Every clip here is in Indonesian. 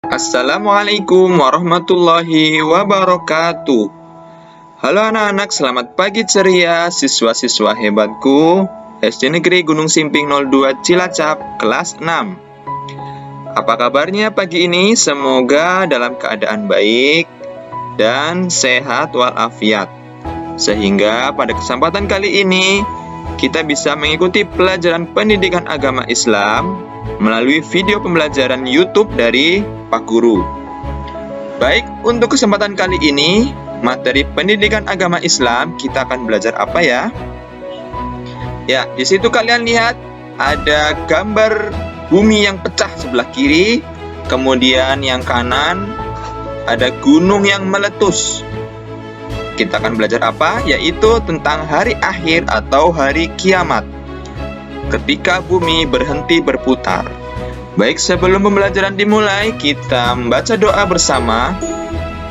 Assalamualaikum warahmatullahi wabarakatuh. Halo anak-anak, selamat pagi ceria siswa-siswa hebatku SD Negeri Gunung Simping 02 Cilacap kelas 6. Apa kabarnya pagi ini? Semoga dalam keadaan baik dan sehat walafiat. Sehingga pada kesempatan kali ini kita bisa mengikuti pelajaran pendidikan agama Islam melalui video pembelajaran YouTube dari Pak Guru. Baik, untuk kesempatan kali ini, materi pendidikan agama Islam kita akan belajar apa ya? Ya, di situ kalian lihat ada gambar bumi yang pecah sebelah kiri, kemudian yang kanan ada gunung yang meletus. Kita akan belajar apa? Yaitu tentang hari akhir atau hari kiamat, ketika bumi berhenti berputar. Baik, sebelum pembelajaran dimulai, kita membaca doa bersama.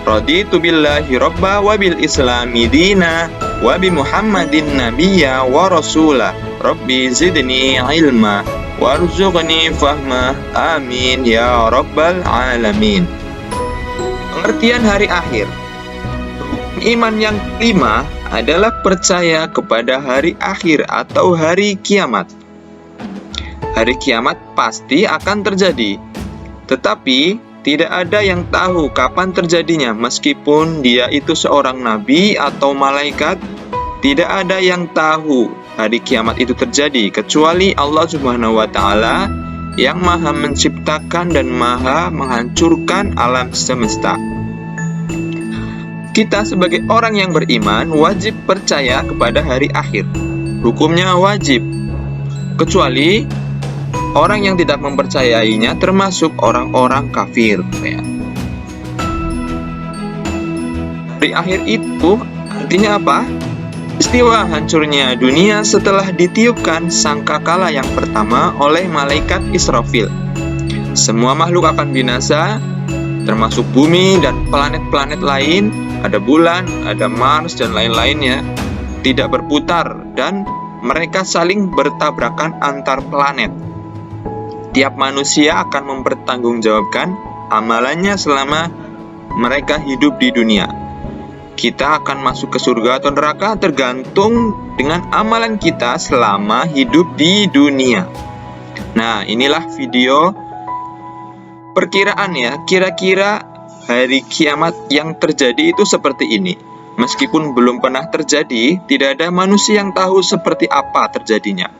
Raditu billahi robba wa bil islami dina wa bi muhammadin nabiyya wa rasulah. Rabbi zidni ilma warzuqni fahma. Amin ya rabbal alamin. Pengertian hari akhir. Iman yang kelima adalah percaya kepada hari akhir atau hari kiamat. Hari kiamat pasti akan terjadi, tetapi tidak ada yang tahu kapan terjadinya. Meskipun dia itu seorang nabi atau malaikat, tidak ada yang tahu hari kiamat itu terjadi kecuali Allah Subhanahu wa Ta'ala yang Maha Menciptakan dan Maha Menghancurkan alam semesta. Kita sebagai orang yang beriman wajib percaya kepada hari akhir. Hukumnya wajib, kecuali orang yang tidak mempercayainya termasuk orang-orang kafir. Hari akhir itu artinya apa? Peristiwa hancurnya dunia setelah ditiupkan sangkakala yang pertama oleh malaikat Israfil. Semua makhluk akan binasa, termasuk bumi dan planet-planet lain. Ada bulan, ada Mars, dan lain-lainnya tidak berputar dan mereka saling bertabrakan antar planet. Tiap manusia akan mempertanggungjawabkan amalannya selama mereka hidup di dunia. Kita akan masuk ke surga atau neraka tergantung dengan amalan kita selama hidup di dunia. Nah, inilah video perkiraan ya, kira-kira hari kiamat yang terjadi itu seperti ini. Meskipun belum pernah terjadi, tidak ada manusia yang tahu seperti apa terjadinya.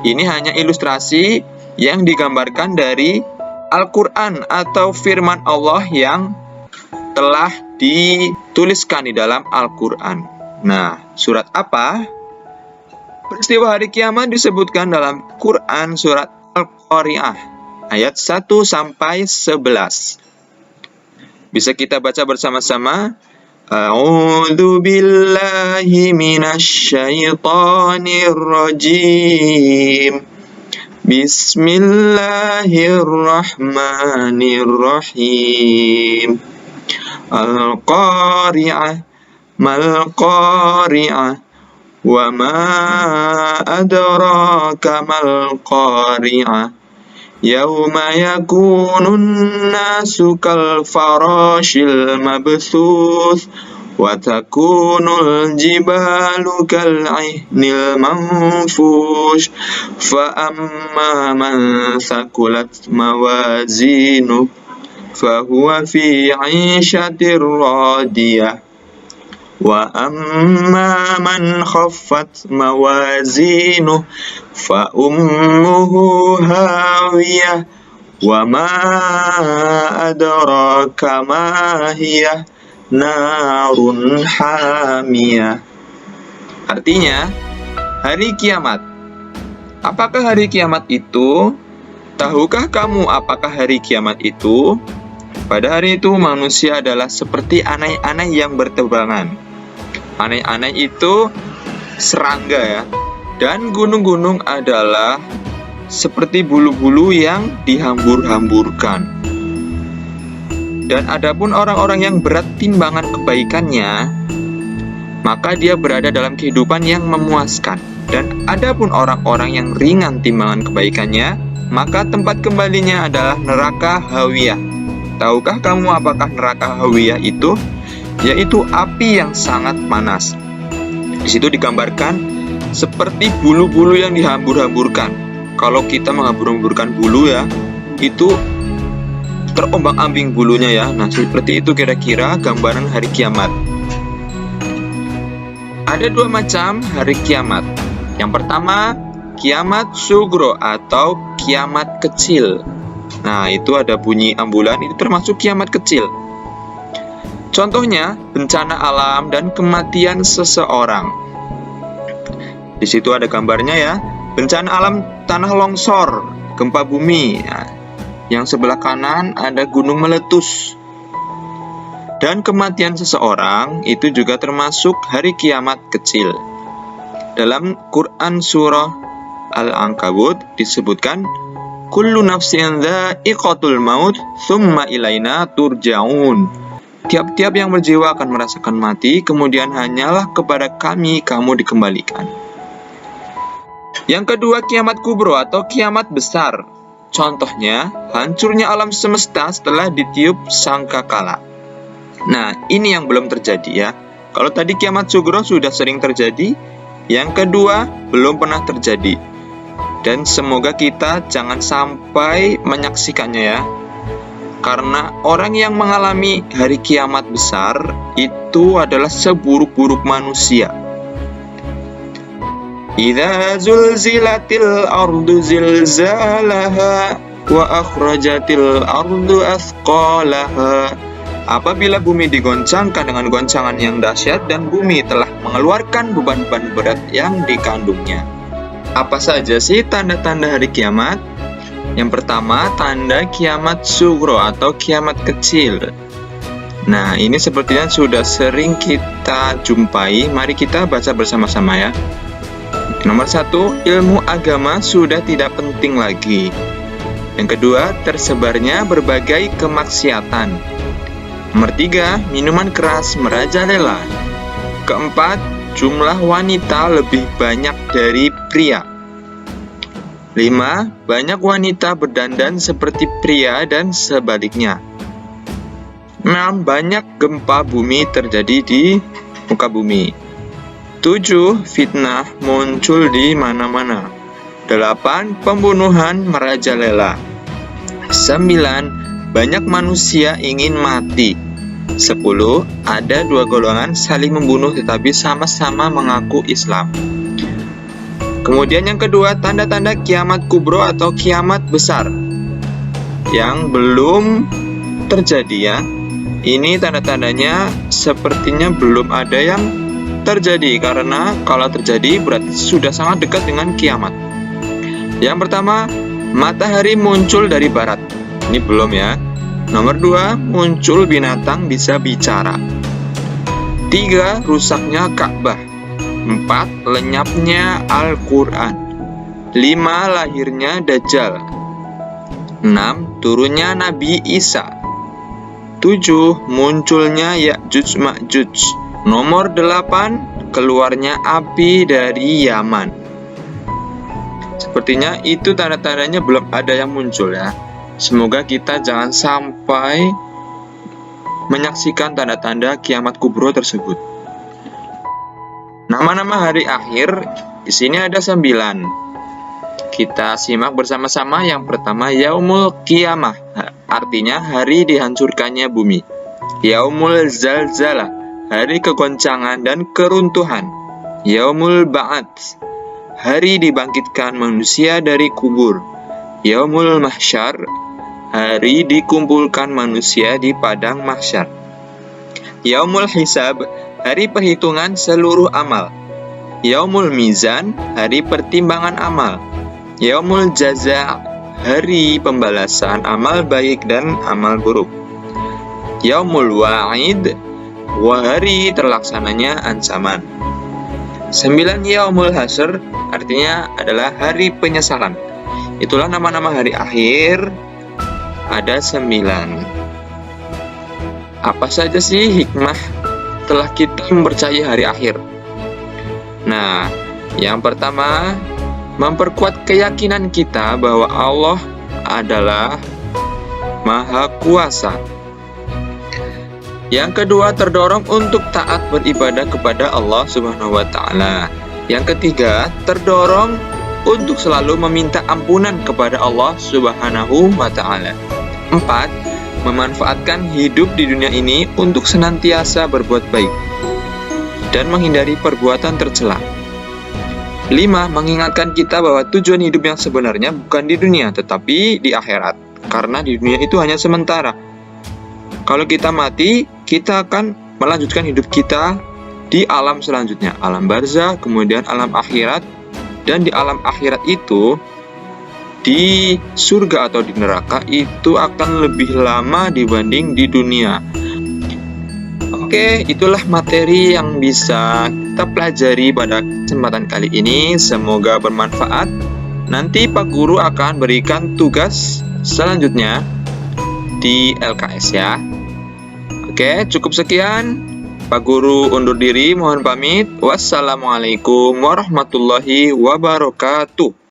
Ini hanya ilustrasi yang digambarkan dari Al-Quran atau firman Allah yang telah dituliskan di dalam Al-Quran. Nah, surat apa? Peristiwa hari kiamat disebutkan dalam Quran surat Al-Qari'ah ayat 1-11. Bisa kita baca bersama-sama. A'udzu billahi minasy syaithanir rajim. Bismillahirrahmanirrahim. Al-Qari'ah mal-Qari'ah wa ma adraka mal-Qari'ah. Yauma yakunun nasu kal farashil mabthuth wa takunul jibalu kal ihnil manfush fa amma man thaqulat mawazinuh fa huwa fi 'ishatir radiyah wa amma man khaffat mawazinuh fa ummuhu hawiyah wa ma adraka ma hiya narun hamiyah. Artinya, hari kiamat. Apakah hari kiamat itu? Tahukah kamu apakah hari kiamat itu? Pada hari itu manusia adalah seperti anai-anai yang berterbangan. Anai-anai itu serangga ya. Dan gunung-gunung adalah seperti bulu-bulu yang dihambur-hamburkan. Dan adapun orang-orang yang berat timbangan kebaikannya, maka dia berada dalam kehidupan yang memuaskan. Dan adapun orang-orang yang ringan timbangan kebaikannya, maka tempat kembalinya adalah neraka hawiyah. Tahukah kamu apakah neraka Hawiyah itu? Yaitu api yang sangat panas. Di situ digambarkan seperti bulu-bulu yang dihambur-hamburkan. Kalau kita menghambur-hamburkan bulu ya, itu terombang-ambing bulunya ya. Nah, seperti itu kira-kira gambaran hari kiamat. Ada dua macam hari kiamat. Yang pertama, kiamat sugro atau kiamat kecil. Nah, itu ada bunyi ambulan, itu termasuk kiamat kecil. Contohnya, bencana alam dan kematian seseorang. Di situ ada gambarnya ya. Bencana alam tanah longsor, gempa bumi. Nah, yang sebelah kanan ada gunung meletus. Dan kematian seseorang itu juga termasuk hari kiamat kecil. Dalam Quran surah Al-Ankabut disebutkan, kullu nafsin dha'iqatul maut, thumma ilaina turja'un. Tiap-tiap yang berjiwa akan merasakan mati, kemudian hanyalah kepada kami kamu dikembalikan. Yang kedua, kiamat kubro atau kiamat besar. Contohnya, hancurnya alam semesta setelah ditiup sangkakala. Nah, ini yang belum terjadi ya. Kalau tadi kiamat sugro sudah sering terjadi, yang kedua belum pernah terjadi. Dan semoga kita jangan sampai menyaksikannya ya. Karena orang yang mengalami hari kiamat besar itu adalah seburuk-buruk manusia. Idza zulzilatil ardu zilzalaha wa akhrajatil ardu athqalaha. Apabila bumi digoncangkan dengan goncangan yang dahsyat dan bumi telah mengeluarkan beban-beban berat yang dikandungnya. Apa saja sih tanda-tanda hari kiamat? Yang pertama, tanda kiamat sugro atau kiamat kecil. Nah, ini sepertinya sudah sering kita jumpai. Mari kita baca bersama-sama ya. Nomor 1, ilmu agama sudah tidak penting lagi. Yang kedua, tersebarnya berbagai kemaksiatan. Nomor 3, minuman keras merajalela. Keempat, jumlah wanita lebih banyak dari pria. 5. Banyak wanita berdandan seperti pria dan sebaliknya. 6. Banyak gempa bumi terjadi di muka bumi. 7. Fitnah muncul di mana-mana. 8. Pembunuhan merajalela. 9. Banyak manusia ingin mati. 10. Ada dua golongan saling membunuh tetapi sama-sama mengaku Islam. Kemudian yang kedua, tanda-tanda kiamat kubro atau kiamat besar yang belum terjadi ya. Ini tanda-tandanya sepertinya belum ada yang terjadi, karena kalau terjadi berarti sudah sangat dekat dengan kiamat. Yang pertama, matahari muncul dari barat. Ini belum ya. Nomor 2, muncul binatang bisa bicara. 3, rusaknya Ka'bah. 4. Lenyapnya Al-Quran. 5. Lahirnya Dajjal. 6. Turunnya Nabi Isa. 7. Munculnya Ya'juj Ma'juj. Nomor 8. Keluarnya api dari Yaman. Sepertinya itu tanda-tandanya belum ada yang muncul ya. Semoga kita jangan sampai menyaksikan tanda-tanda kiamat kubro tersebut. Nama-nama hari akhir di sini ada 9. Kita simak bersama-sama. Yang pertama, Yaumul Qiyamah, artinya hari dihancurkannya bumi. Yaumul Zalzalah, hari kegoncangan dan keruntuhan. Yaumul Ba'ats, hari dibangkitkan manusia dari kubur. Yaumul Mahsyar, hari dikumpulkan manusia di padang mahsyar. Yaumul Hisab, hari perhitungan seluruh amal. Yaumul Mizan, hari pertimbangan amal. Yaumul Jaza, hari pembalasan amal baik dan amal buruk. Yaumul Wa'id, hari terlaksananya ancaman. 9. Yaumul Hasyr, artinya adalah hari penyesalan. Itulah nama-nama hari akhir. Ada 9. Apa saja sih hikmah setelah kita mempercayai hari akhir? Nah, yang pertama, memperkuat keyakinan kita bahwa Allah adalah Maha Kuasa. Yang kedua, terdorong untuk taat beribadah kepada Allah Subhanahu wa Ta'ala. Yang ketiga, terdorong untuk selalu meminta ampunan kepada Allah Subhanahu wa Ta'ala. 4. Memanfaatkan hidup di dunia ini untuk senantiasa berbuat baik dan menghindari perbuatan tercela. 5. Mengingatkan kita bahwa tujuan hidup yang sebenarnya bukan di dunia, tetapi di akhirat. Karena di dunia itu hanya sementara. Kalau kita mati, kita akan melanjutkan hidup kita di alam selanjutnya, alam barzakh, kemudian alam akhirat, dan di alam akhirat itu, di surga atau di neraka itu akan lebih lama dibanding di dunia. Oke, itulah materi yang bisa kita pelajari pada kesempatan kali ini. Semoga bermanfaat. Nanti Pak Guru akan berikan tugas selanjutnya di LKS ya. Oke, cukup sekian. Pak Guru undur diri, mohon pamit. Wassalamualaikum warahmatullahi wabarakatuh.